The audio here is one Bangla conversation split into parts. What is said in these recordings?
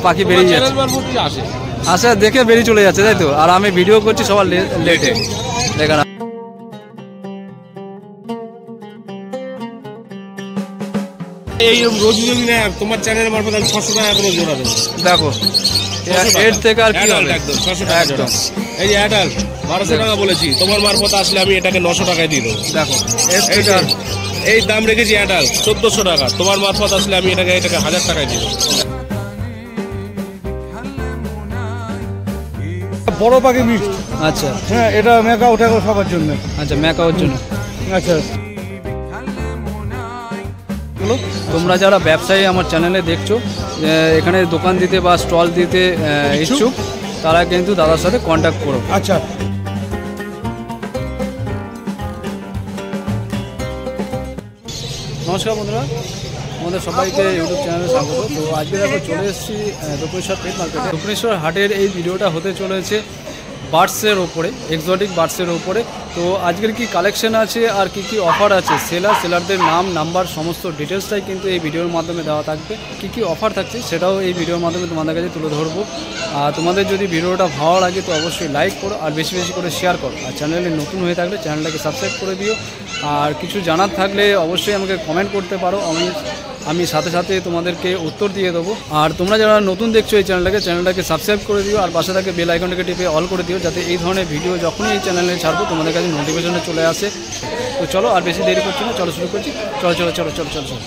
পাখি বেরিয়ে যাচ্ছে, আসে দেখে বেরিয়ে চলে যাচ্ছে, তাই তো? আর আমি ভিডিও করছি সবার লেটে, দেখা না। এই রোজ যদি না তোমার চ্যানেলের মারফত আমি 600 টাকা করে জোড়া দেবো। দেখো এর থেকে আর কি হবে, একদম 600 টাকা জোড়া। এই যে অ্যাডাল্ট 1200 টাকা বলেছি, তোমার মারফত আসলে আমি এটাকে 900 টাকায় দিয়ে দেবো। দেখো এর থেকে এই দাম রেখেছি অ্যাডাল্ট 1400 টাকা, তোমার মারফত আসলে আমি এটাকে 1000 টাকায় দিয়ে দেবো। বড় পাখি মিক্স। আচ্ছা হ্যাঁ, এটা মেকাও টেকাও সবার জন্য। আচ্ছা ম্যাকাওর জন্য। আচ্ছা, তোমরা যারা ব্যবসায়ী আমার চ্যানেলে দেখছো, এখানে দোকান দিতে বা স্টল দিতে ইচ্ছুক, তারা কিন্তু দাদার সাথে কন্ট্যাক্ট করো। আচ্ছা। নমস্কার বন্ধুরা, আমাদের সবাইকে ইউটিউব চ্যানেলে স্বাগত। তো আজকে দেখো চলে এসেছি দক্ষিণেশ্বর পেট মার্কেটে। দক্ষিণেশ্বর হাটের এই ভিডিওটা হতে চলেছে বার্ডসের ওপরে, এক্সোটিক বার্ডসের ওপরে। তো আজকের কি কালেকশন আছে আর কি কি অফার আছে, সেলারদের নাম নাম্বার সমস্ত ডিটেলসটাই কিন্তু এই ভিডিওর মাধ্যমে দেওয়া থাকবে। কি কি অফার থাকছে সেটাও এই ভিডিওর মাধ্যমে তোমাদের কাছে তুলে ধরবো। আর তোমাদের যদি ভিডিওটা ভালো লাগে তো অবশ্যই লাইক করো আর বেশি বেশি করে শেয়ার করো। আর চ্যানেলে নতুন হয়ে থাকলে চ্যানেলটাকে সাবস্ক্রাইব করে দিও। আর কিছু জানার থাকলে অবশ্যই আমাকে কমেন্ট করতে পারো, আমি সাথে সাথে তোমাদেরকে উত্তর দিয়ে দেবো। আর তোমরা যারা নতুন দেখছো এই চ্যানেলটাকে সাবস্ক্রাইব করে দিও আর পাশে থাকে বেল আইকনটাকে টিপে অল করে দিও, যাতে এই ধরনের ভিডিও যখনই এই চ্যানেলে ছাড়বো তোমাদের কাছে নোটিফিকেশনে চলে আসে। তো চলো আর বেশি দেরি করছি না, চলো শুরু করছি। চলো চলো চলো চলো চলো চলো।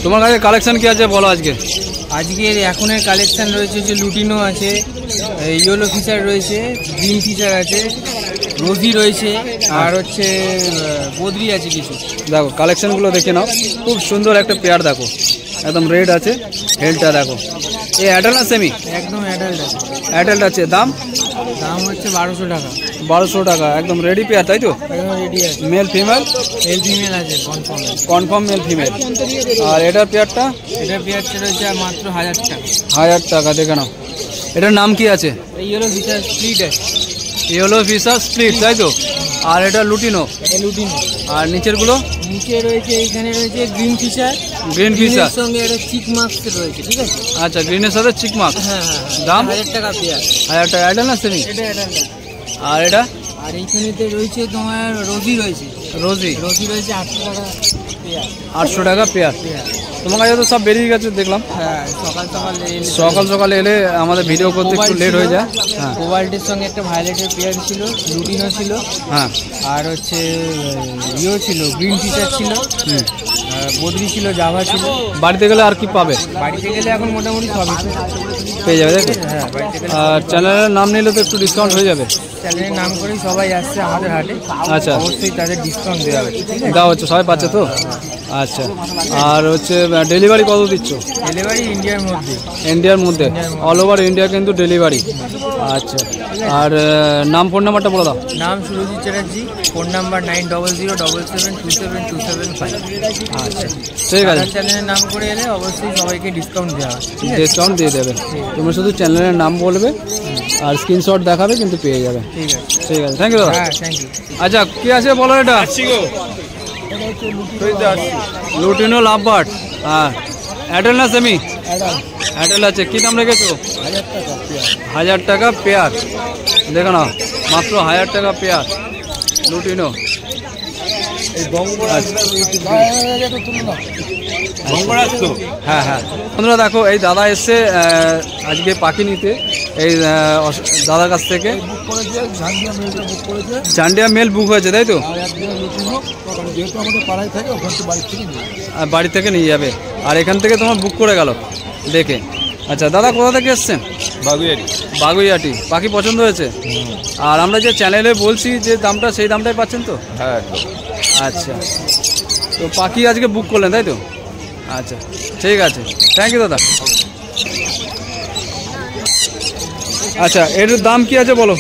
তোমার কাছে কালেকশন কি আছে বলো আজকে? আজকের এখনের কালেকশন রয়েছে যে লুটিনো আছে, ইয়েলো ফিচার রয়েছে, গ্রিন ফিচার আছে, রোজি রয়েছে, আর হচ্ছে বদ্রি আছে কিছু। দেখো কালেকশনগুলো দেখে নাও, খুব সুন্দর একটা পেয়ার দেখো, একদম রেড আছে, হেলটা দেখো। এই অ্যাডাল্ট না সেমি? একদম অ্যাডাল্ট আছে। অ্যাডাল্ট আছে, দাম হচ্ছে 1200 টাকা। 1200 টাকা, একদম রেডি পেয়ার তাই তো? একদম রেডি আছে। Male female? মেল ফিমেল আছে, কনফার্ম মেল ফিমেল। আর এটার পেয়ারটা? এটার পেয়ারটা রয়েছে মাত্র 1000 টাকা। 1000 টাকা, দেখে নাও। এটার নাম কি আছে? ইয়েলো ফিচার স্প্লিট আছে। ইয়েলো ফিচার স্প্লিট তাই তো? আর এটা লুটিনো? এটা লুটিনো। আর নিচেরগুলো? নিচে রয়েছে, এইখানে রয়েছে গ্রিন ফিচার। গ্রিন ফিচার সঙ্গে একটা চিক মার্কস রয়েছে, ঠিক আছে? আচ্ছা, গ্রিনের সাথে চিক মার্ক। হ্যাঁ হ্যাঁ। দাম 1000 টাকা পেয়ার। 1000 টাকা। অ্যাডাল্ট না সেমি? এটা অ্যাডাল্ট। আর এটা? আর এইখানেতে রয়েছে তোমার রোজি রয়েছে। রোজি রয়েছে 800 টাকা পেয়ার। 800 টাকা পেয়ার। তোমার কাছে তো সব বেরিয়ে গেছে দেখলাম। হ্যাঁ, সকাল সকালে এলে আমাদের ভিডিও করতে একটু লেট হয়ে যায়। হ্যাঁ, কোবাল্টের সঙ্গে একটা ভায়োলেটের পেয়ার ছিল, লুটিনো ছিল, হ্যাঁ, আর হচ্ছে ইয়েও ছিল, গ্রিন ফিচার ছিল, বদ্রি ছিল, জাভা ছিল। বাড়িতে গেলে আর কি পাবে? বাড়িতে গেলে এখন মোটামুটি সবই পেয়ে যাবে তাই তো? হ্যাঁ, বাড়িতে গেলে। আর চ্যানেলের নাম নিলে তো একটু ডিসকাউন্ট হয়ে যাবে। চ্যানেলের নাম করেই সবাই আসছে আমাদের হাটে। আচ্ছা, অবশ্যই তাদের ডিসকাউন্ট দেওয়া হবে। দেওয়া হচ্ছে, সবাই পাচ্ছে তো? আচ্ছা, আর হচ্ছে ডেলিভারি কত দিচ্ছ? ডেলিভারি ইন্ডিয়ার মধ্যে। ইন্ডিয়ার মধ্যে, অল ওভার ইন্ডিয়া কিন্তু ডেলিভারি। আচ্ছা, আর নাম ফোন নাম্বারটা বলে দাও। নাম সুরজিৎ চ্যাটার্জি, ফোন নাম্বার 9007772725। আচ্ছা, ঠিক আছে। চ্যানেলের নাম করে এলে অবশ্যই সবাইকে ডিসকাউন্ট দেওয়া হবে। ডিসকাউন্ট দিয়ে দেবে। তোমরা শুধু চ্যানেলের নাম বলবে আর স্ক্রিনশট দেখাবে, কিন্তু পেয়ে যাবে। ঠিক আছে, ঠিক আছে, থ্যাংক ইউ দাদা। হ্যাঁ, থ্যাংক ইউ। আচ্ছা, কি আছে বলো? এটা লুটিনো লাভবার্ড। হ্যাঁ, অ্যাডাল্ট না সেমি? অ্যাডাল্ট আছে। কি দাম রেখেছো? 1000 টাকা পেয়ার। দেখো না, মাত্র 1000 টাকা পেয়ার লুটিনো। হ্যাঁ হ্যাঁ, বন্ধুরা দেখো, এই দাদা এসছে আজকে পাখি নিতে এই দাদার কাছ থেকে। জান্ডিয়া মেল বুক হয়েছে তাই তো? বাড়ি থেকে নিয়ে যাবে। আর এখান থেকে তোমার বুক করে গেল দেখে। আচ্ছা দাদা, কোথা থেকে এসছেন? বাগুইয়াটি। পাখি পছন্দ হয়েছে? আর আমরা যে চ্যানেলে বলছি যে দামটা, সেই দামটাই পাচ্ছেন তো? হ্যাঁ। আচ্ছা, তো পাখি আজকে বুক করলেন তাই তো? আচ্ছা, ঠিক আছে, থ্যাংক ইউ দাদা। আচ্ছা, এর দাম কি আছে বলো?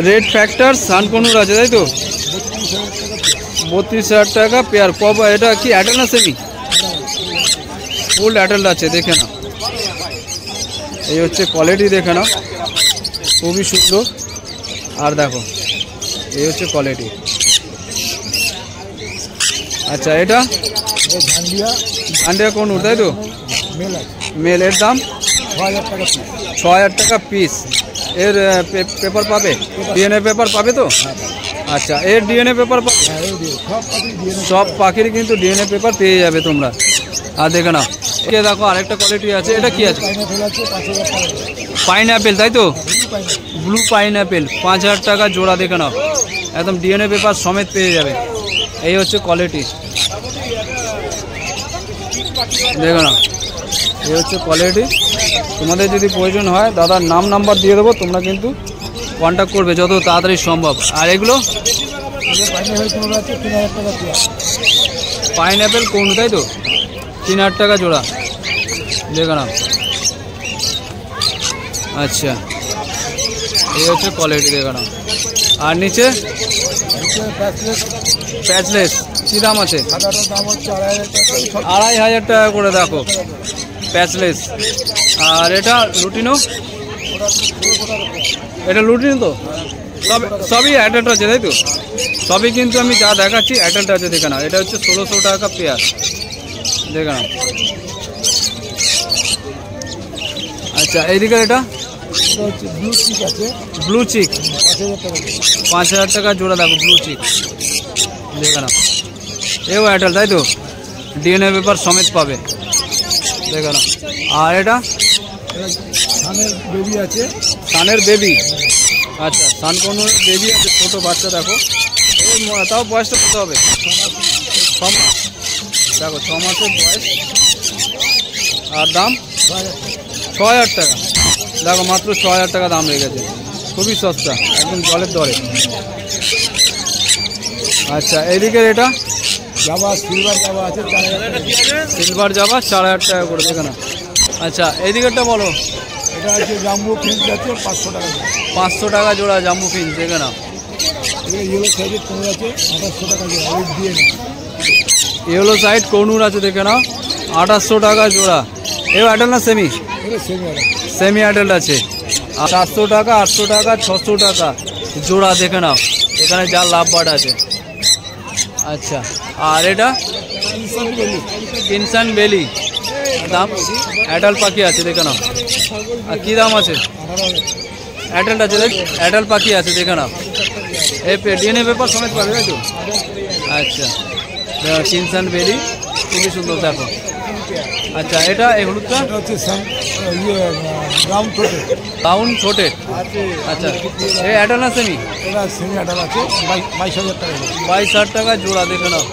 রেড ফ্যাক্টর সানকনুর আছে তাই তো? 32,000 টাকা পেয়ার। এটা কি অ্যাডাল্ট না সেমি? ফুল অ্যাডাল্ট আছে, দেখে নাও। এই হচ্ছে কোয়ালিটি, দেখে নাও, খুবই সুন্দর। আর দেখো, এই হচ্ছে কোয়ালিটি। আচ্ছা এটা আন্ডিয়া কোন তাই তো মেল, এর দাম 6,000 টাকা পিস। এর পেপার পাবে, ডিএনএ পেপার পাবে তো? আচ্ছা এর ডিএনএ পেপার পাবে, সব পাখির কিন্তু ডিএনএ পেপার পেয়ে যাবে তোমরা। আর দেখে নাও, দেখো আরেকটা কোয়ালিটি আছে, এটা কি আছে? পাইনঅ্যাপেল তাই তো, ব্লু পাইনঅ্যাপেল 5,000 টাকা জোড়া। দেখে নাও একদম ডিএনএ পেপার সমেত পেয়ে যাবে। এই হচ্ছে কোয়ালিটি, দেখো না, এই হচ্ছে কোয়ালিটি। তোমাদের যদি প্রয়োজন হয় দাদার নাম নাম্বার দিয়ে দেবো, তোমরা কিন্তু কন্ট্যাক্ট করবে যত তাড়াতাড়ি সম্ভব। আর এগুলো পাইনঅ্যাপেল কোন তাই তো, 3,000 টাকা জোড়া। দেখো না, আচ্ছা এই হচ্ছে কোয়ালিটি, দেখো না। আর নিচে প্যাচলেস কী দাম আছে? 2,500 টাকা করে দেখো প্যাচলেস। আর এটা লুটিনো, এটা লুটিনো তো, সবই অ্যাডাল্ট আছে তাই তো? সবই কিন্তু আমি যা দেখাচ্ছি অ্যাডাল্ট আছে। দেখে না, এটা হচ্ছে 1,600 টাকা পেয়ার। দেখে না, আচ্ছা এইদিকে এটা ব্লু চিক 5,000 টাকা জোড়া। দেখো ব্লু চিক, দেখে না, এও অ্যাডাল্ট তাই তো, ডিএনএ পেপার সমেত পাবে। দেখে না। আর এটা বেবি আছে, সানের বেবি, আচ্ছা সান কোনো বেবি আছে, ছোটো বাচ্চা। দেখো তাও বয়সটা কত হবে? 6 মাস। দেখো 6 মাসের বয়স। আর দাম 6,000 টাকা। দেখো মাত্র 6,000 টাকা দাম রেখেছে, খুবই সস্তা, একদম জলের দরে। আচ্ছা এইদিকে এটা জাবা সিলভার জাবা আছে, সিলভার জাবা 4,000 টাকা করে। দেখে না, আচ্ছা এইদিকেরটা বলো। এটা আছে জাম্বু ফিন্স আছে 500 টাকা, 500 টাকা জোড়া জাম্বু ফিন্স। দেখে না, ইয়েলো সাইজের কোন আছে 2800 টাকা জোড়া, দিয়ে ইয়েলো সাইড কনুর আছে। দেখে নাও 2800 টাকা জোড়া। এও অ্যাডাল্ট না সেমি? সেমি অ্যাডাল্ট আছে। 700 টাকা, 800 টাকা, 600 টাকা জোড়া। দেখে নাও এখানে যা লাভ বাট আছে। আচ্ছা আর এটা কিনসান বেলি, দাম অ্যাডাল্ট পাখি আছে। দেখে নাও, আর কী দাম আছে? অ্যাডাল্ট আছে, অ্যাডাল্ট পাখি আছে। দেখে নাও এই ডিএনএ পেপার সমেত পাবে তাই তো? আচ্ছা কিনসান বেলি খুবই সুন্দর। দেখো আচ্ছা এটা এই হলুদটা হচ্ছে টাউন ছোটে। আচ্ছা এই অ্যাডাল্ট না সেমি? এটা সেমি অ্যাডাল্ট আছে 22,000 টাকা, 22,000 টাকা জোড়া। দেখে নাও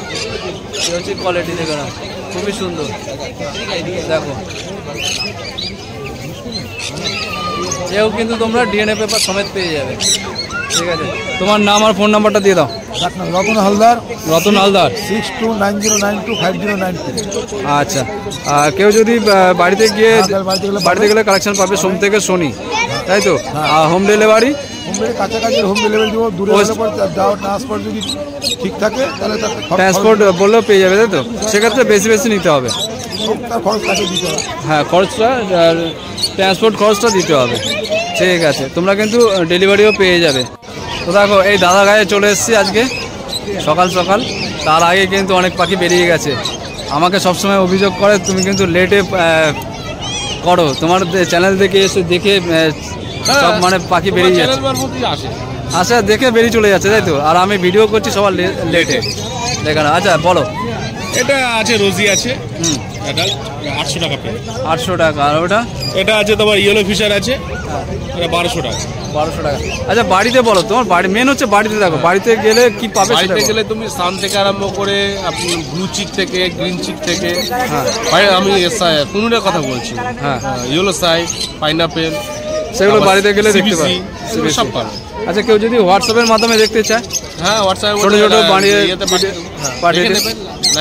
এই হচ্ছে কোয়ালিটি। দেখে নাও খুবই সুন্দর। দেখো এও কিন্তু তোমরা ডিএনএ পেপার সমেত পেয়ে যাবে। ঠিক আছে, তোমার নাম আর ফোন নাম্বারটা দিয়ে দাও। রতন হালদার, রতন হালদার 6290925292। আচ্ছা, আর কেউ যদি বাড়িতে গিয়ে বাড়িতে গেলে কালেকশন পাবে সোম থেকে শনি তাই তো? আর হোম ডেলিভারি? কাছাকাছি হোম ডেলিভারি দেবো, দূরে হলে পর যাওয়ার ট্রান্সপোর্ট যদি ঠিক থাকে তাহলে ট্রান্সপোর্ট বললেও পেয়ে যাবে তাই তো? সেক্ষেত্রে বেশি বেশি নিতে হবে, তার খরচ তাকে দিতে হবে। হ্যাঁ খরচটা, ট্রান্সপোর্ট খরচটা দিতে হবে। ঠিক আছে, তোমরা কিন্তু ডেলিভারিও পেয়ে যাবে। তো দেখো এই দাদা গায়ে চলে এসেছি আজকে সকাল সকাল। তার আগে কিন্তু অনেক পাখি বেরিয়ে গেছে। আমাকে সবসময় অভিযোগ করে তুমি কিন্তু লেটে করো, তোমার চ্যানেল থেকে এসে দেখে সব মানে পাখি বেরিয়ে যাচ্ছে, আসে দেখে বেরিয়ে চলে যাচ্ছে তাই তো? আর আমি ভিডিও করছি সবার লেটে। দেখো না, আচ্ছা বলো। এটা আছে রোজি আছে, এটা 800 টাকা পেয়ে। 800 টাকা। আর ওটা? এটা আছে তোমার ইয়েলো ফিশার আছে, এটা 1200 টাকা। 1200 টাকা। আচ্ছা বাড়িতে বলো, তোমার বাড়ি মেন হচ্ছে বাড়িতে। দেখো বাড়িতে গেলে কি পাবে? বাড়িতে গেলে তুমি সান থেকে আরম্ভ করে আপনি ব্লু চিক থেকে, গ্রিন চিক থেকে, হ্যাঁ আমি কোনোটার কথা বলছি, হ্যাঁ ইয়েলো সাইড, পাইনাপেল, সেগুলো বাড়িতে গেলে দেখতে পাবে, সব পাবে। আচ্ছা কেউ যদি হোয়াটসঅ্যাপের মাধ্যমে দেখতে চায়? হ্যাঁ হোয়াটসঅ্যাপে ছোটো ছোটো বানিয়ে পাঠিয়ে দেবে।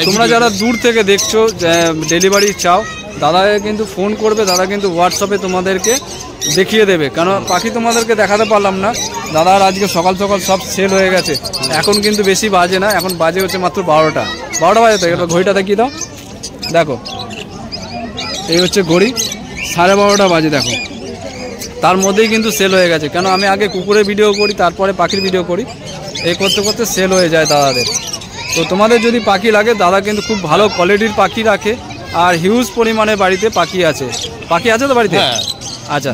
তোমরা যারা দূর থেকে দেখছো ডেলিভারি চাও, দাদাকে কিন্তু ফোন করবে, দাদা কিন্তু হোয়াটসঅ্যাপে তোমাদেরকে দেখিয়ে দেবে। কারণ পাখি তোমাদেরকে দেখাতে পারলাম না, দাদার আজকে সকাল সকাল সব সেল হয়ে গেছে। এখন কিন্তু বেশি বাজে না, এখন বাজে হচ্ছে মাত্র 12টা বাজে। তো এটা ঘড়িটা দেখিয়ে দাও। দেখো এই হচ্ছে ঘড়ি, 12:30 বাজে। দেখো তার মধ্যেই কিন্তু সেল হয়ে গেছে। কেন আমি আগে কুকুরের ভিডিও করি, তারপরে পাখির ভিডিও করি, এই করতে করতে সেল হয়ে যায় দাদাদের। তো তোমাদের যদি পাখি লাগে, দাদা কিন্তু খুব ভালো কোয়ালিটির পাখি রাখে আর হিউজ পরিমাণে বাড়িতে পাখি আছে। পাখি আছে তো বাড়িতে? হ্যাঁ। আচ্ছা,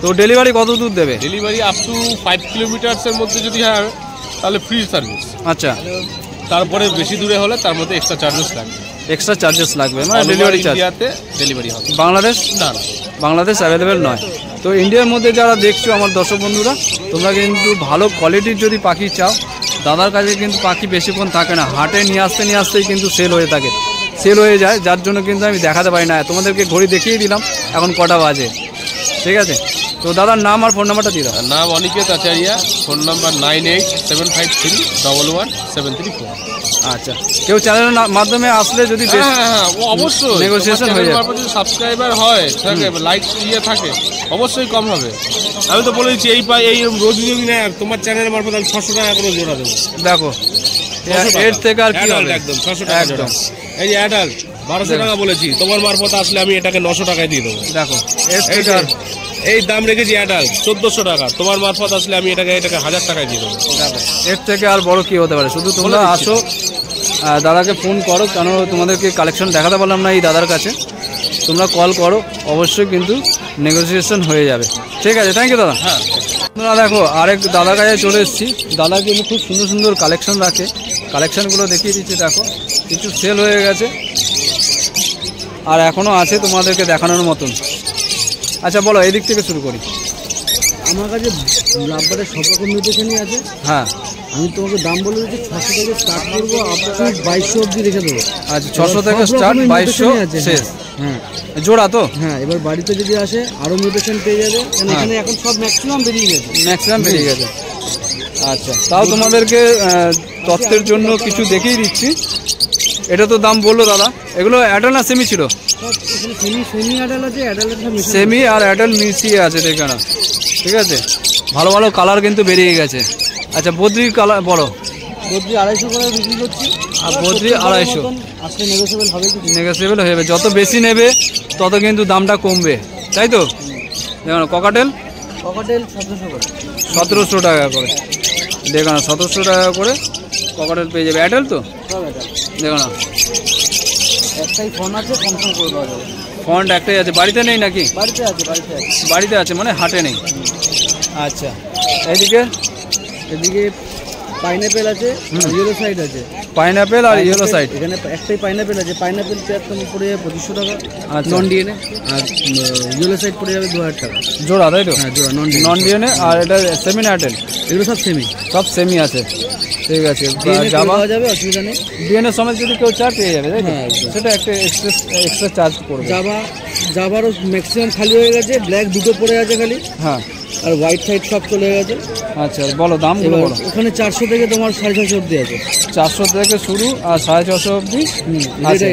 তো ডেলিভারি কত দূর দেবে? ডেলিভারি আপ টু 5 কিলোমিটার্সের মধ্যে যদি হয় তাহলে ফ্রি সার্ভিস। আচ্ছা, তারপরে বেশি দূরে হলে তার মধ্যে এক্সট্রা চার্জেস লাগবে। এক্সট্রা চার্জেস লাগবে, মানে ডেলিভারি চার্জ। ইন্ডিয়াতে ডেলিভারি হবে। বাংলাদেশ না, বাংলাদেশ অ্যাভেলেবেল নয়। তো ইন্ডিয়ার মধ্যে যারা দেখছো আমার দর্শক বন্ধুরা, তোমরা কিন্তু ভালো কোয়ালিটির যদি পাখি চাও, দাদার কাছে কিন্তু পাখি বেশিক্ষণ থাকে না, হাটে নিয়ে আসতেই কিন্তু সেল হয়ে থাকে, সেল হয়ে যায়, যার জন্য কিন্তু আমি দেখাতে পারি না। তোমাদেরকে ঘড়ি দেখিয়ে দিলাম এখন কটা বাজে, ঠিক আছে? তো দাদার নাম আর ফোন নাম্বারটা দিয়ে দাও। নাম অনিকেত আচারিয়া, ফোন নাম্বার 98753734। আচ্ছা, কেউ চ্যানেলের মাধ্যমে আসলে যদি অবশ্যই নেগোসিয়েশন হয়ে যাবে, সাবস্ক্রাইবার হয় থাকে, লাইক থাকে, অবশ্যই কম হবে। আমি তো বলেছি এই রোজ যদি নেয় তোমার চ্যানেলের মারফত আমি 600 টাকা করে জোড়া দেবো। দেখো এর থেকে আর কি হবে, একদম 600 টাকা জোড়া। এই যে অ্যাডাল্ট 1200 টাকা বলেছি, তোমার মারফত আসলে আমি এটাকে 900 টাকায় দিয়ে দেবো। দেখো এর থেকে এই দাম রেখেছি অ্যাডাল্ট 1400 টাকা, তোমার মারফত আসলে আমি এটাকে 1000 টাকায় দিয়ে দেবো। এর থেকে আর বড় কি হতে পারে? শুধু তোমরা আসো, দাদাকে ফোন করো, কেন তোমাদেরকে কালেকশন দেখাতে পারলাম না এই দাদার কাছে, তোমরা কল করো, অবশ্যই কিন্তু নেগোসিয়েশন হয়ে যাবে। ঠিক আছে, থ্যাংক ইউ দাদা। হ্যাঁ, তোমরা দেখো আরেক দাদার কাছে চলে এসেছি। দাদা কিন্তু খুব সুন্দর সুন্দর কালেকশন রাখে, কালেকশনগুলো দেখিয়ে দিচ্ছি। দেখো কিছু সেল হয়ে গেছে আর এখনও আছে তোমাদেরকে দেখানোর মতন। আচ্ছা বলো, এই দিক থেকে শুরু করি। আমার কাছে লাভবারের সব রকম মিউটেশনই আছে। হ্যাঁ, আমি তোমাকে দাম বলে দিচ্ছি, 600 থেকে স্টার্ট করবো, আপনার 2200 অবধি রেখে দেবো। আচ্ছা 600 থেকে স্টার্ট, 2200 শেষ। হ্যাঁ জোড়া তো? হ্যাঁ, এবার বাড়িতে যদি আসে আরও মিউটেশন পেয়ে যাবে, কারণ এখানে এখন সব ম্যাক্সিমাম বেরিয়ে গেছে। আচ্ছা, তাও তোমাদেরকে তথ্যের জন্য কিছু দেখিয়ে দিচ্ছি। এটা তো দাম বললো দাদা, এগুলো অ্যাডাল্ট না সেমি ছিল? সব এখানে সেমি অ্যাডাল্ট আছে, অ্যাডাল্ট সেমি আর অ্যাডাল্ট মিশিয়ে আছে এখানে, ঠিক আছে? ভালো ভালো কালার কিন্তু বেরিয়ে গেছে। আচ্ছা বদ্রির কালার বলো। বদ্রি 250 করে বিক্রি করছি, আর বদ্রি 250 আজকে নেগোসিয়েবল হবে, নেগোসিয়েবল হয়ে যাবে। যত বেশি নেবে তত কিন্তু দামটা কমবে, তাই তো? দেখুন ককাটেল 1700 করে, 1700 টাকা করে। দেখো না, 1700 টাকা করে ককাটেল পেয়ে যাবে। অ্যাডাল্ট তো? সব অ্যাডাল্ট। দেখো না, একটাই ফোন আছে, কনফার্ম করে দেওয়া যাবে। ফন্ট একটাই আছে, বাড়িতে নেই নাকি? বাড়িতে আছে। বাড়িতে আছে মানে হাটে নেই। আচ্ছা, এইদিকে এদিকে পাইনাপেল আছে, ইয়েলো সাইড আছে। পাইনাপেল আর ইয়েলো সাইড, এখানে একটাই পাইনাপেল আছে। পাইনাপেল একদম পড়ে যাবে 2500 টাকা আচ্ছা। নন ডিএনএ, আর ইয়েলো সাইড পড়ে যাবে 2000 টাকা জোড়া, তাই তো? হ্যাঁ জোড়া, নন ডিএনএ। আর এটা সেমি না এয়ারটেল? এগুলো সব সেমি, সব সেমি আছে, ঠিক আছে। ডিএনএ জামা পাওয়া যাবে, অসুবিধা নেই। ডিএনএ সময় যদি কেউ চায় পেয়ে যাবে, তাই তো? হ্যাঁ, একদম। সেটা একটা এক্সট্রা চার্জ পড়বে। জাবারও ম্যাক্সিমাম খালি হয়ে গেছে, ব্ল্যাক দুটো পড়ে আছে খালি, হ্যাঁ আর হোয়াইট সাইড সব চলে গেছে। আচ্ছা বলো দামগুলো এবার বলো। ওখানে 400 থেকে তোমার 650 অব্দি আছে। 400 থেকে শুরু আর 650 অবধি।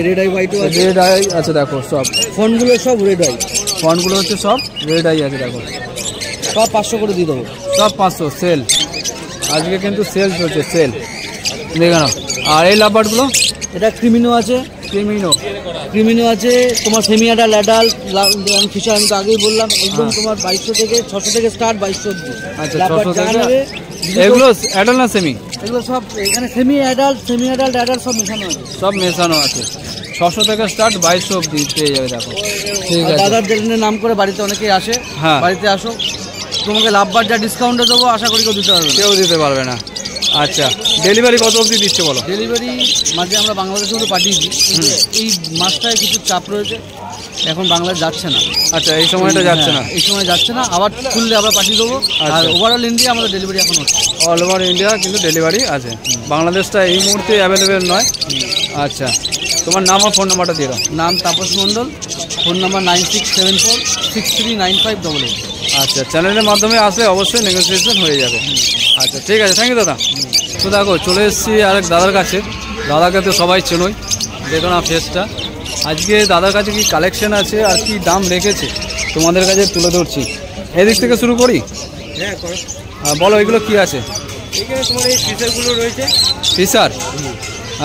রেড আই হোয়াইটও আছে। রেড আই আছে, দেখো সব ফোনগুলো সব রেড আই, ফন্টগুলো হচ্ছে সব রেড আই আছে। দেখো সব 500 করে দিয়ে দেবো। সব 500 সেল, আজকে কিন্তু সেল চলছে, সেল। দেখে নাও। আর এই লাভবার্ডগুলো? এটা ক্রিমিনো আছে, ক্রিমিনো আছে তোমার সেমি অ্যাডাল্ট ফিশার, আমি তো আগেই বললাম, একদম তোমার 2200 থেকে 600 থেকে স্টার্ট, 2200 অব্দি। আচ্ছা 600 থেকে। এগুলো অ্যাডাল্ট না সেমি? এগুলো সব এখানে সেমি অ্যাডাল্ট সব মেশানো আছে। সব মেশানো আছে। 600 থেকে স্টার্ট, 2200 অবধি পেয়ে যাবে। দেখো ঠিক আছে। দাদার জেলেনের নাম করে বাড়িতে অনেকেই আসে। হ্যাঁ, বাড়িতে আসো, তোমাকে লাভবার যা ডিসকাউন্টে দেবো আশা করি কেউ দিতে পারবে না। কেউ দিতে পারবে না। আচ্ছা ডেলিভারি কত অবধি দিচ্ছে বলো? ডেলিভারি মাঝে আমরা বাংলাদেশে তো পাঠিয়েছি, এই মাসটায় কিছু চাপ রয়েছে, এখন বাংলাদেশ যাচ্ছে না। আচ্ছা এই সময়টা যাচ্ছে না? এই সময় যাচ্ছে না, আবার খুললে আমরা পাঠিয়ে দেবো। আর ওভারঅল ইন্ডিয়া আমাদের ডেলিভারি এখন হচ্ছে, অল ওভার ইন্ডিয়া কিন্তু ডেলিভারি আছে। বাংলাদেশটা এই মুহূর্তে অ্যাভেলেবেল নয়। আচ্ছা তোমার নাম আর ফোন নাম্বারটা দিয়ে দাও। নাম তাপস মণ্ডল, ফোন নাম্বার 9674639588। আচ্ছা চ্যানেলের মাধ্যমে আসলে অবশ্যই নেগোসিয়েশন হয়ে যাবে। আচ্ছা ঠিক আছে, থ্যাংক ইউ দাদা। তো দেখো চলে এসেছি আরেক দাদার কাছে। দাদাকে তো সবাই চেনোই, দেখো না ফেসটা। আজকে দাদার কাছে কি কালেকশন আছে আর কি দাম রেখেছে তোমাদের কাছে তুলে ধরছি। এদিক থেকে শুরু করি। হ্যাঁ বলো এগুলো কি আছে? এখানে তোমার এই ফিশারগুলো রয়েছে। ফিশার?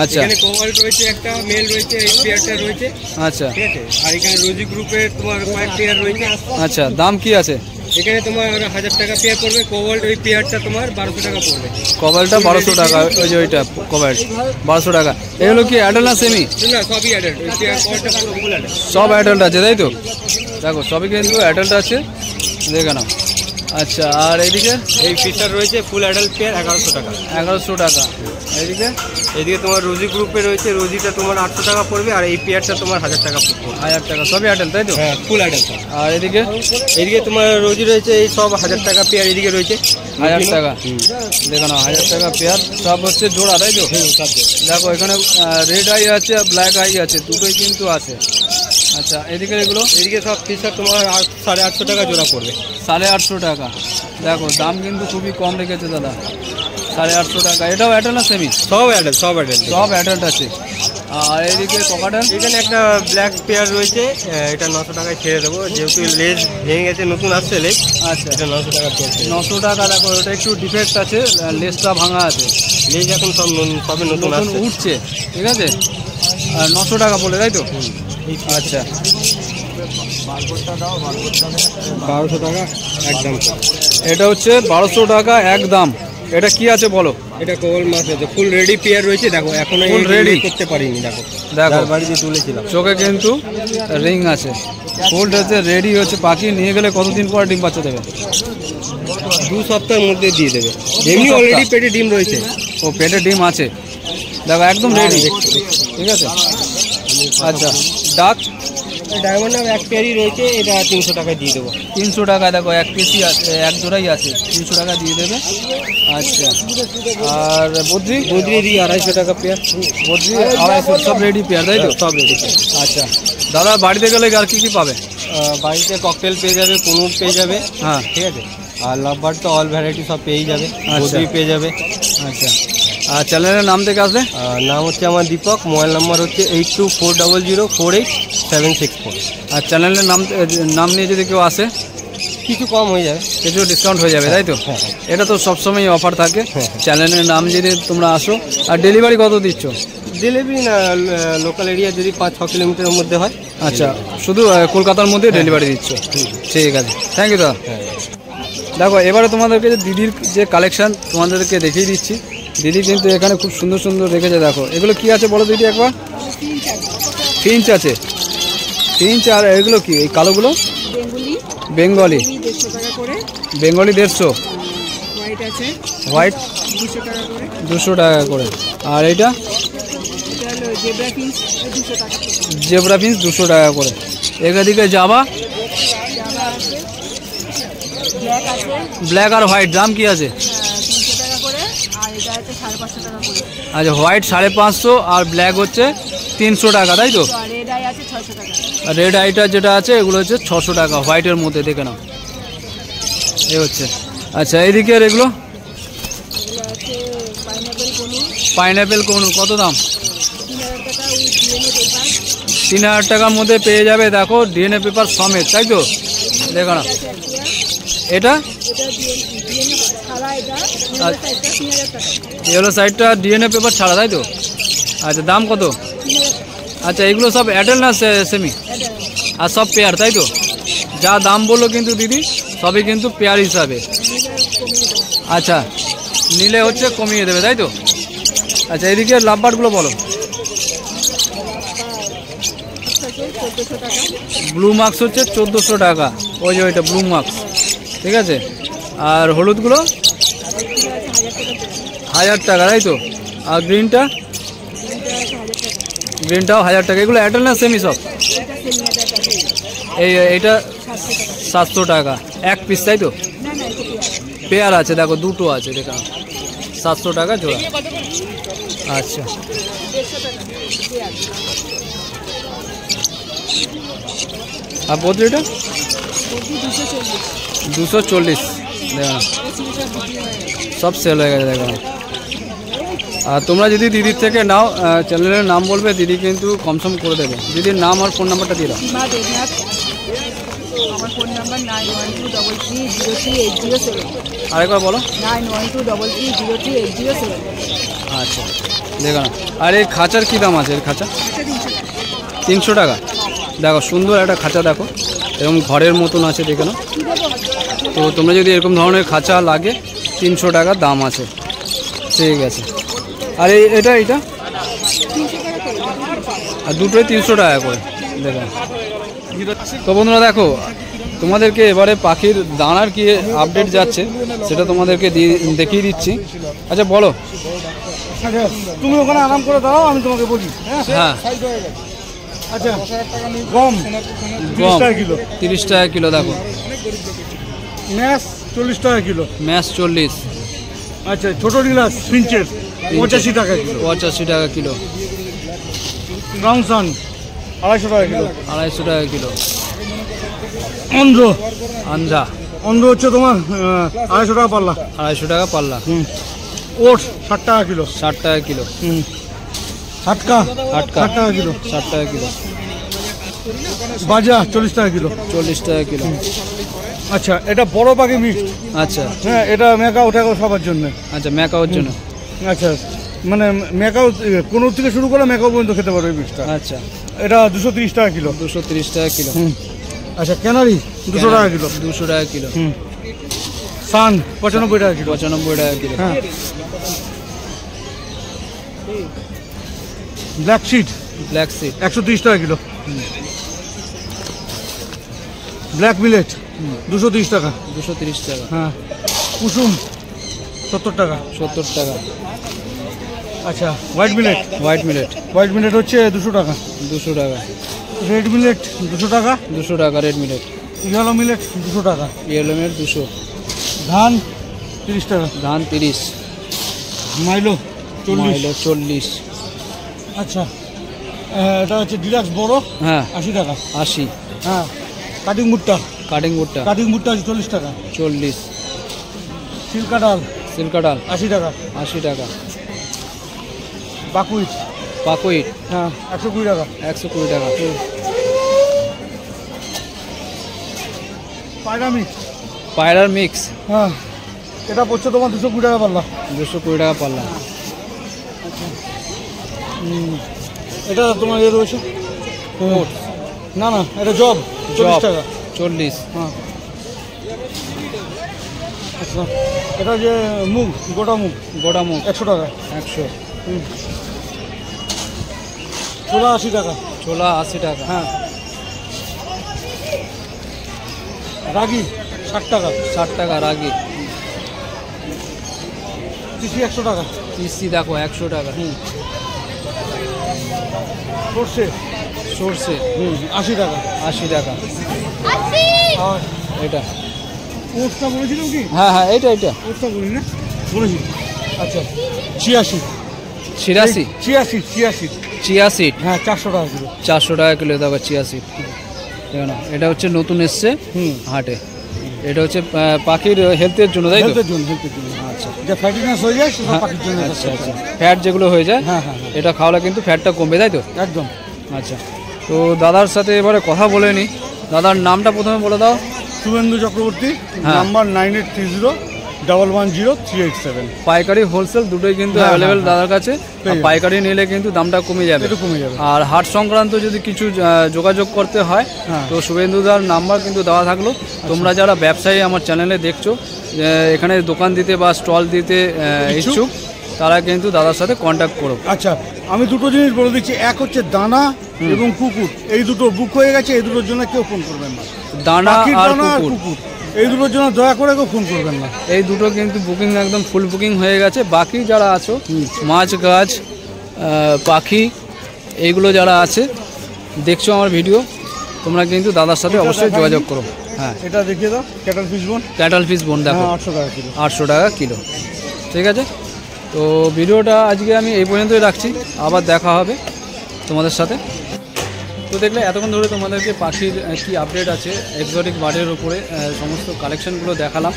আচ্ছা এখানে কোভাল্ট রয়েছে, একটা মেল রয়েছে, এই পেয়ারটা রয়েছে। আচ্ছা ঠিক আছে, আর এখানে রোজি গ্রুপের তোমার কয়েক পেয়ার রয়েছে। আচ্ছা দাম কি আছে? এখানে তোমার 1000 টাকা পেয়ার পড়বে। কোবাল্ট ওই পেয়ারটা তোমার 1200 টাকা পড়বে। কভারটা 1200 টাকা, ওই যে ওইটা কভার 1200 টাকা। এগুলো কি অ্যাডাল্ট না সেমি? না, সবই অ্যাডাল্ট। ওই পেয়ার কোয়ালটা পুরো ফুল অ্যাডাল্ট। সব অ্যাডাল্ট আছে তাই তো? দেখো সবই কিন্তু অ্যাডাল্ট আছে, দেখে নাও। আচ্ছা, আর এইদিকে এই ফিশার রয়েছে ফুল অ্যাডাল্ট পেয়ার 1100 টাকা। 1100 টাকা। এইদিকে এইদিকে তোমার রোজি গ্রুপে রয়েছে, রোজিটা তোমার 800 টাকা পড়বে, আর এই পেয়ারটা তোমার 1000 টাকা পড়বে। 1000 টাকা, সবই অ্যাডাল্ট তাই তো? হ্যাঁ, ফুল অ্যাডাল্ট। আর এদিকে এইদিকে তোমার রোজি রয়েছে, এই সব 1000 টাকা পেয়ার এদিকে রয়েছে। 1000 টাকা, দেখে নাও 1000 টাকা পেয়ার, সব হচ্ছে জোড়া তাই তো? দেখো এখানে রেড আই আছে আর ব্ল্যাক আই আছে, দুটোই কিন্তু আছে। আচ্ছা, এদিকে এগুলো এদিকে সব ফিশার তোমার 850 টাকা জোড়া পড়বে। 850 টাকা। দেখো দাম কিন্তু খুবই কম রেখেছে দাদা, 850 টাকা। এটাও অ্যাডাল্ট না সেমি? সব অ্যাডাল্ট, সব অ্যাডাল্ট। সব অ্যাডাল্ট আছে। আর এদিকে ককাটাল এখানে একটা ব্ল্যাক পেয়ার রয়েছে, এটা 900 টাকায় ছেড়ে দেবো, যেহেতু লেজ ভেঙে গেছে, নতুন আসছে লেজ। আচ্ছা, এটা 900 টাকা পেয়ার। 900 টাকা। দেখো ওটা একটু ডিফেক্ট আছে, লেজটা ভাঙা আছে, লেজ এখন সব সবে নতুন নতুন আসছে। উঠছে, ঠিক আছে। আর 900 টাকা বলে তাই তো? আচ্ছা, 1200 টাকা একদম। এটা হচ্ছে 1200 টাকা একদম। এটা কি আছে বলো? এটা কোবল মাছ আছে, ফুল রেডি পেয়ার রয়েছে। দেখো এখন Full ready? করতে পারিনি। দেখো দেখো বাড়িতে তুলেছিলাম। চোখে কিন্তু রিং আছে, ফুল হচ্ছে রেডি হচ্ছে। পাখি নিয়ে গেলে কতদিন পর ডিম বাচ্চা দেবে? 2 সপ্তাহের মধ্যে দিয়ে দেবে। এমনি সপ্তাহ? অলরেডি পেটে ডিম রয়েছে। ও পেটে ডিম আছে, দেখো একদম রেডি, ঠিক আছে। আচ্ছা, ডাক ডায়মন্ড নাম এক পেয়ারই রয়েছে, এটা 300 টাকায় দিয়ে দেবো। 300 টাকা। দেখো এক পিসি আছে, এক জোড়াই আছে, 300 টাকা দিয়ে দেবে। আচ্ছা, আর বদ্রি বদ্রি দিই 250 টাকা পেয়ার। বদ্রি 250, সব রেডি পেয়ার তাই তো? সব রেডি। আচ্ছা দাদা, বাড়িতে গেলে আর কি কি পাবে? বাড়িতে ককটেল পেয়ে যাবে, পনুর পেয়ে যাবে, হ্যাঁ ঠিক আছে। আর লাভবার্ড তো অল ভ্যারাইটি সব পেয়েই যাবে, বদ্রি পেয়ে যাবে। আচ্ছা, আর চ্যানেলের নাম থেকে আসবে? নাম হচ্ছে আমার দীপক, মোবাইল নাম্বার হচ্ছে 8240048764। আর চ্যানেলের নাম নিয়ে যদি কেউ আসে কিছু কম হয়ে যাবে, কিছু ডিসকাউন্ট হয়ে যাবে তাই তো? হ্যাঁ। এটা তো সবসময় অফার থাকে। হ্যাঁ। চ্যানেলের নাম যদি তোমরা আসো। আর ডেলিভারি কত দিচ্ছ? ডেলিভারি না, লোকাল এরিয়া যদি 5-6 কিলোমিটারের মধ্যে হয়। আচ্ছা, শুধু কলকাতার মধ্যে ডেলিভারি দিচ্ছ? ঠিক আছে, থ্যাংক ইউ দাদা। দেখো এবারে তোমাদেরকে যে দিদির যে কালেকশন তোমাদেরকে দেখিয়ে দিচ্ছি। দিদি কিন্তু এখানে খুব সুন্দর সুন্দর রেখেছে। দেখো এগুলো কি আছে বলো দিদি একবার? ফিঞ্চ আছে, ফিঞ্চ। আর এগুলো কি এই কালোগুলো? বেঙ্গলি। বেঙ্গলি 150, হোয়াইট 200 টাকা করে। আর এইটা জেব্রা ফিঞ্চ 200 টাকা করে। এদিকে জাভা, ব্ল্যাক আর হোয়াইট দাম কি আছে? আচ্ছা, হোয়াইট 550 আর ব্ল্যাক হচ্ছে 300 টাকা তাই তো? রেড আইটা যেটা আছে এগুলো হচ্ছে 600 টাকা, হোয়াইটের মধ্যে, দেখে নাও এই হচ্ছে। আচ্ছা, এইদিকে আর এগুলো পাইনাপেল কোন কত দাম? 3000 টাকার মধ্যে পেয়ে যাবে। দেখো ডিএনএ পেপার সমেত তাই তো? দেখো না এটা ইয়েলো সাইডটা ডিএনএ পেপার ছাড়া তাই তো? আচ্ছা, দাম কত? আচ্ছা, এগুলো সব অ্যাডাল্ট না সেমি? আর সব পেয়ার তাই তো? যা দাম বললো কিন্তু দিদি সবই কিন্তু পেয়ার হিসাবে। আচ্ছা, নিলে হচ্ছে কমিয়ে দেবে তাই তো? আচ্ছা, এদিকে লাভবার্ডগুলো বলো। ব্লু মার্কস হচ্ছে 1400 টাকা, ওই যে ওইটা ব্লু মার্কস, ঠিক আছে। আর হলুদগুলো 1000 টাকা তাই তো? আর গ্রিনটাও 1000 টাকা। এগুলো অ্যাডাল্ট না সেমি সব? এইটা 700 টাকা এক পিস তাই তো? পেয়ার আছে, দেখো দুটো আছে, দেখা 700 টাকা জোড়া। আচ্ছা, আর বদ্রিটা 240, দেখো সব সেল হয়ে গেছে, দেখো। আর তোমরা যদি দিদির থেকে নাও, চ্যানেলের নাম বলবে, দিদি কিন্তু কমসম করে দেবে। দিদির নাম আর ফোন নাম্বারটা দিয়ে দাও। আমার ফোন নাম্বার 9123030807। আরেকবার বলো। 9123030807। আচ্ছা, দেখো না। আর এই খাঁচার কী দাম আছে? এর খাঁচা 300 টাকা। দেখো সুন্দর একটা খাঁচা, দেখো এরকম ঘরের মতন আছে, দেখে নাও তো তোমরা যদি এরকম ধরনের খাঁচা লাগে 300 টাকা দাম আছে। ঠিক আছে। আর এটা আর দুটোই 300 টাকা করে দেখো। তো বন্ধুরা দেখো, তোমাদেরকে এবারে পাখির দানার কি আপডেট যাচ্ছে সেটা তোমাদেরকে দেখিয়ে দিচ্ছি। আচ্ছা বলো। তুমি ওখানে আরাম করে দাও, আমি তোমাকে বলি। হ্যাঁ আচ্ছা, গম 30 টাকা কিলো। 30 টাকা কিলো দেখো। ম্যাশ 40 টাকা কিলো। ম্যাশ 40। আচ্ছা, ছোট নীলাস ফিঞ্চের 85 টাকা কিলো। 85 টাকা কিলো। ব্রাউনসান 250 টাকা কিলো। 250 টাকা কিলো। অন্ধ্র আঞ্জা হচ্ছে তোমার 250 টাকা পাল্লা। 250 টাকা পাল্লা। ওটস 60 টাকা কিলো। 60 টাকা কিলো। হাটকা 60 টাকা কিলো। 60 টাকা কিলো। বাজা 40 টাকা কিলো। 40 টাকা কিলো। আচ্ছা, এটা বড় পাখি মিক্স। আচ্ছা হ্যাঁ, এটা মেকাও টেকাও সবার জন্য। আচ্ছা, ম্যাকাওর জন্য। আচ্ছা, মানে মেকাও 15 থেকে শুরু করে মেকাও পর্যন্ত খেতে পারবে এই মিক্সটা। আচ্ছা, এটা 230 টাকা কিলো। 230 টাকা কিলো। আচ্ছা, ক্যানারি 200 টাকা কিলো। 200 টাকা কিলো। সান 95 টাকা কিলো। 95 টাকা কিলো। হ্যাঁ। ব্ল্যাক শিট 130 টাকা কিলো। ব্ল্যাক মিলেট 230 টাকা। 230 টাকা। হ্যাঁ। কুসুম 70 টাকা। 70 টাকা। আচ্ছা, হোয়াইট মিলেট হচ্ছে 200 টাকা। 200 টাকা। রেড মিলেট 200 টাকা। 200 টাকা রেড মিলেট। ইয়েলো মিলেট 200 টাকা। Yellow millet 200। ধান 30 টাকা। ধান 30। মাইলো 40। মাইলো 40। আচ্ছা, এটা হচ্ছে ডিলাক্স বড়। হ্যাঁ 80 টাকা। 80। হ্যাঁ। কাটিং ভুট্টা কাটিং ভুট্টা 40 টাকা। 40। সিল্কা ডাল 80 টাকা। 80 টাকা। পাকুইট হ্যাঁ 120 টাকা। 120 টাকা। পায়রার মিক্স হ্যাঁ, এটা পড়ছে তোমার 220 টাকা পাল্লা। 220 টাকা পাল্লা। এটা তোমার রয়েছে না, এটা জব 40 টাকা। 40। হ্যাঁ। আচ্ছা, এটা যে মুগ গোটা মুগ 100 টাকা। 100। ছোলা 80 টাকা। ছোলা 80 টাকা। হ্যাঁ। রাগি 60 টাকা। 60 টাকা রাগি। তিসি 100 টাকা। তিসি দেখো 100 টাকা। সর্ষে 80 টাকা। 80 টাকা। আর এটা ওটসটা বলেছিলাম কি? হ্যাঁ এটা ওটসটা বলি না, বলেছি। আচ্ছা, 86। 86। হ্যাঁ 400 টাকা কিলো। 400 টাকা কিলো দেখো 86। দেখো না, এটা হচ্ছে নতুন এসছে হাটে। এটা হচ্ছে পাখির হেলথের জন্য, তাই তো? হেলথের জন্য। আচ্ছা, যে ফ্যাটিনেস হয়ে যায় সেটা পাখির জন্য। আচ্ছা। ফ্যাট যেগুলো হয়ে যায় হ্যাঁ, এটা খাওয়ালে কিন্তু ফ্যাটটা কমবে, তাই তো? একদম। আচ্ছা, তো দাদার সাথে এবারে কথা বলে নিই। দাদার নামটা প্রথমে বলে দাও। শুভেন্দু চক্রবর্তী, হ্যাঁ। নাম্বার 9830110387। পাইকারি হোলসেল দুটোই কিন্তু অ্যাভেলেবেল দাদার কাছে। পাইকারি নিলে কিন্তু দামটা কমে যাবে। আর হাট সংক্রান্ত যদি কিছু যোগাযোগ করতে হয় তো শুভেন্দুদার নাম্বার কিন্তু দেওয়া থাকলো। তোমরা যারা ব্যবসায়ী আমার চ্যানেলে দেখছো, এখানে দোকান দিতে বা স্টল দিতে ইচ্ছুক, তারা কিন্তু দাদার সাথে কন্ট্যাক্ট করো। আচ্ছা, আমি দুটো জিনিস বলে দিচ্ছি। এক হচ্ছে দানা এবং কুকুর, এই দুটো বুক হয়ে গেছে। এই দুটোর জন্য কেউ ফোন করবেন না। দানা আর কুকুর, এই দুটোর জন্য দয়া করে কেউ ফোন করবেন না। এই দুটো কিন্তু বুকিং একদম ফুল বুকিং হয়ে গেছে। বাকি যারা আছো, মাছ গাছ পাখি এইগুলো যারা আছে দেখছো আমার ভিডিও, তোমরা কিন্তু দাদার সাথে অবশ্যই যোগাযোগ করো। হ্যাঁ, এটা দেখিয়ে দাও। ক্যাটল ফিশ বোন দেখো 800 টাকা কিলো। 800 টাকা কিলো। ঠিক আছে, তো ভিডিওটা আজকে আমি এই পর্যন্তই রাখছি। আবার দেখা হবে তোমাদের সাথে। তো দেখলে এতক্ষণ ধরে তোমাদেরকে পাখির কি আপডেট আছে এক্সোটিক বার্ডের উপরে সমস্ত কালেকশনগুলো দেখালাম।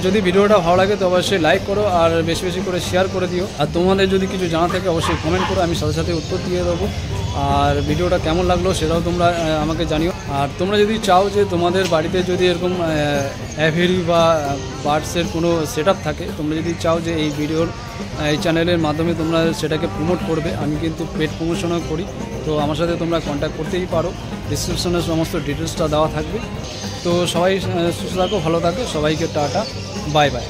যদি ভিডিওটা ভালো লাগে তো অবশ্যই লাইক করো আর বেশি বেশি করে শেয়ার করে দিও। আর তোমাদের যদি কিছু জানা থাকে অবশ্যই কমেন্ট করো, আমি সাথে সাথে উত্তর দিয়ে দেবো। আর ভিডিওটা কেমন লাগলো সেটাও তোমরা আমাকে জানিও। আর তোমরা যদি চাও যে তোমাদের বাড়িতে যদি এরকম অ্যাভিরি বা বার্ডসের কোনো সেট থাকে, তোমরা যদি চাও যে এই ভিডিওর এই চ্যানেলের মাধ্যমে তোমরা সেটাকে প্রমোট করবে, আমি কিন্তু পেড প্রমোশনও করি। তো আমার সাথে তোমরা কন্ট্যাক্ট করতেই পারো। ডিসক্রিপশনে সমস্ত ডিটেলসটা দেওয়া থাকবে। তো সবাই সুস্থ থাকো, ভালো থাকো, সবাইকে টাটা, বাই বাই।